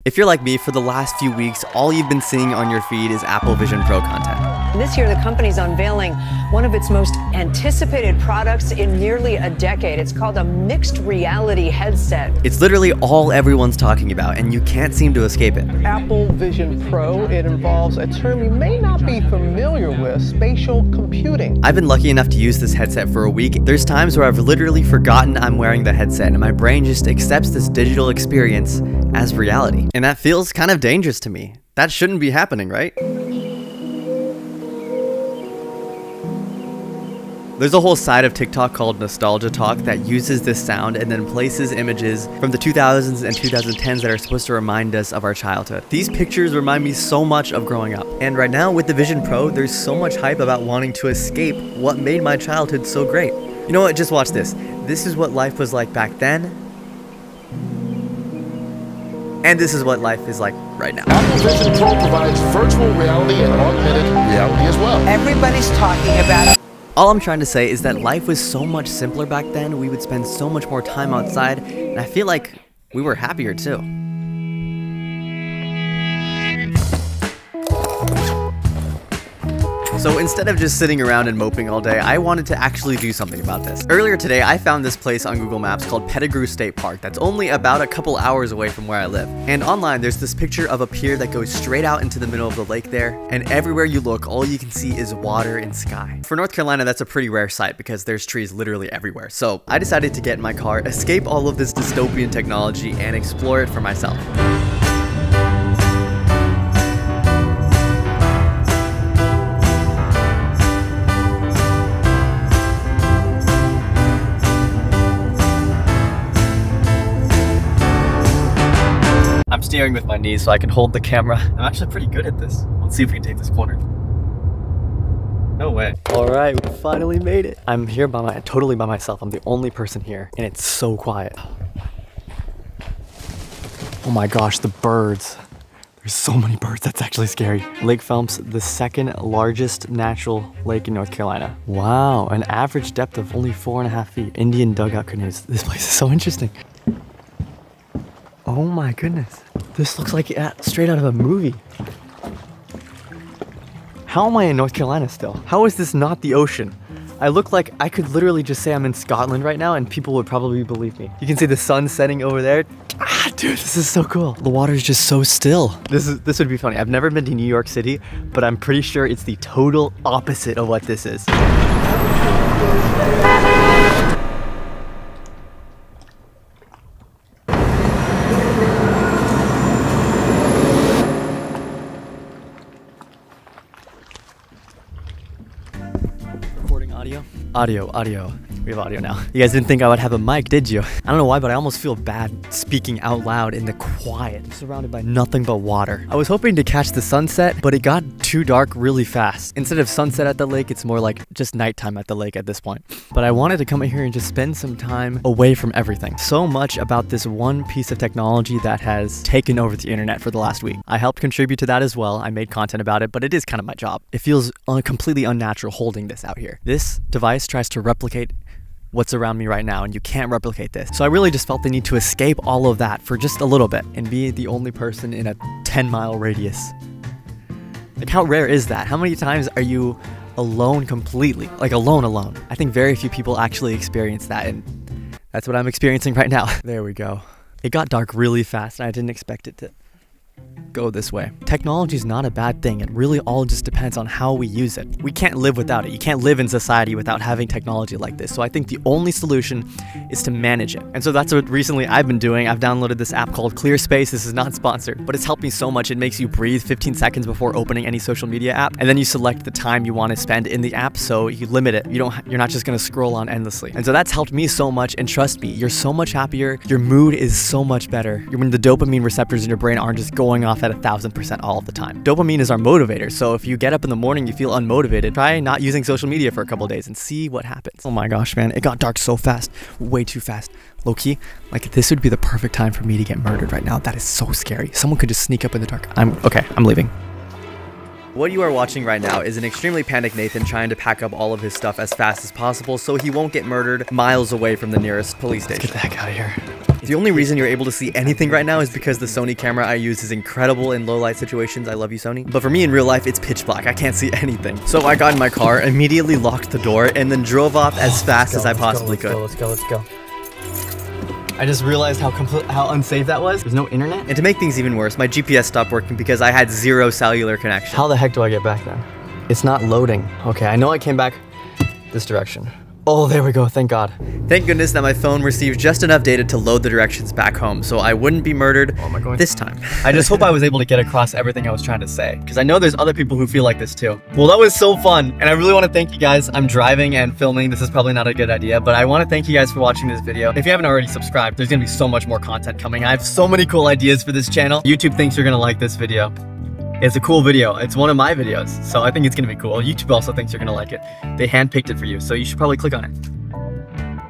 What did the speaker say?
If you're like me, for the last few weeks, all you've been seeing on your feed is Apple Vision Pro content. This year, the company's unveiling one of its most anticipated products in nearly a decade. It's called a mixed reality headset. It's literally all everyone's talking about, and you can't seem to escape it. Apple Vision Pro, it involves a term you may not be familiar with, spatial computing. I've been lucky enough to use this headset for a week. There's times where I've literally forgotten I'm wearing the headset, and my brain just accepts this digital experience as reality. And that feels kind of dangerous to me. That shouldn't be happening, right? There's a whole side of TikTok called Nostalgia Talk that uses this sound and then places images from the 2000s and 2010s that are supposed to remind us of our childhood. These pictures remind me so much of growing up. And right now with the Vision Pro, there's so much hype about wanting to escape what made my childhood so great. You know what? Just watch this. This is what life was like back then. And this is what life is like right now. Apple Vision Pro provides virtual reality and augmented reality as well. Everybody's talking about it. All I'm trying to say is that life was so much simpler back then. We would spend so much more time outside, and I feel like we were happier too. So instead of just sitting around and moping all day, I wanted to actually do something about this. Earlier today, I found this place on Google Maps called Pedigree State Park that's only about a couple hours away from where I live. And online, there's this picture of a pier that goes straight out into the middle of the lake there, and everywhere you look, all you can see is water and sky. For North Carolina, that's a pretty rare sight because there's trees literally everywhere. So I decided to get in my car, escape all of this dystopian technology, and explore it for myself. I'm steering with my knees so I can hold the camera. I'm actually pretty good at this. Let's see if we can take this corner. No way. All right, we finally made it. I'm here totally by myself. I'm the only person here, and it's so quiet. Oh my gosh, the birds. There's so many birds, that's actually scary. Lake Phelps, the second largest natural lake in North Carolina. Wow, an average depth of only 4.5 feet. Indian dugout canoes. This place is so interesting. Oh my goodness. This looks like straight out of a movie. How am I in North Carolina still? How is this not the ocean? I look like I could literally just say I'm in Scotland right now and people would probably believe me. You can see the sun setting over there. Ah, dude, this is so cool. The water is just so still. This would be funny. I've never been to New York City, but I'm pretty sure it's the total opposite of what this is. Audio. We have audio now. You guys didn't think I would have a mic, did you? I don't know why, but I almost feel bad speaking out loud in the quiet, surrounded by nothing but water. I was hoping to catch the sunset, but it got too dark really fast. Instead of sunset at the lake, it's more like just nighttime at the lake at this point. But I wanted to come in here and just spend some time away from everything. So much about this one piece of technology that has taken over the internet for the last week. I helped contribute to that as well. I made content about it, but it is kind of my job. It feels completely unnatural holding this out here. This device tries to replicate what's around me right now, and you can't replicate this. So I really just felt the need to escape all of that for just a little bit and be the only person in a 10-mile radius. Like, how rare is that? How many times are you alone completely? Like, alone. I think very few people actually experience that, and that's what I'm experiencing right now. There we go. It got dark really fast, and I didn't expect it to go this way. Technology is not a bad thing. It really all just depends on how we use it. We can't live without it. You can't live in society without having technology like this. So I think the only solution is to manage it. And so that's what recently I've been doing. I've downloaded this app called ClearSpace. This is not sponsored, but it's helped me so much. It makes you breathe 15 seconds before opening any social media app. And then you select the time you want to spend in the app, so you limit it. You're not just going to scroll on endlessly. And so that's helped me so much. And trust me, you're so much happier. Your mood is so much better. When the dopamine receptors in your brain aren't just going off at 1,000% all of the time. Dopamine is our motivator, so if you get up in the morning, you feel unmotivated, try not using social media for a couple days and see what happens. Oh my gosh, man, it got dark so fast, way too fast. Low-key, like, this would be the perfect time for me to get murdered right now. That is so scary. Someone could just sneak up in the dark. I'm leaving. What you are watching right now is an extremely panicked Nathan trying to pack up all of his stuff as fast as possible so he won't get murdered miles away from the nearest police station. Let's get the heck out of here. The only reason you're able to see anything right now is because the Sony camera I use is incredible in low light situations. I love you, Sony. But for me in real life, it's pitch black. I can't see anything. So I got in my car, immediately locked the door, and then drove off as fast as I possibly could. Let's go. I just realized how unsafe that was. There's no internet. And to make things even worse, my GPS stopped working because I had zero cellular connection. How the heck do I get back then? It's not loading. Okay, I know I came back this direction. Oh, there we go, thank God. Thank goodness that my phone received just enough data to load the directions back home, so I wouldn't be murdered this time. I just hope I was able to get across everything I was trying to say, because I know there's other people who feel like this too. Well, that was so fun, and I really want to thank you guys. I'm driving and filming. This is probably not a good idea, but I want to thank you guys for watching this video. If you haven't already subscribed, there's going to be so much more content coming. I have so many cool ideas for this channel. YouTube thinks you're going to like this video. It's a cool video. It's one of my videos, so I think it's going to be cool. YouTube also thinks you're going to like it. They handpicked it for you, so you should probably click on it.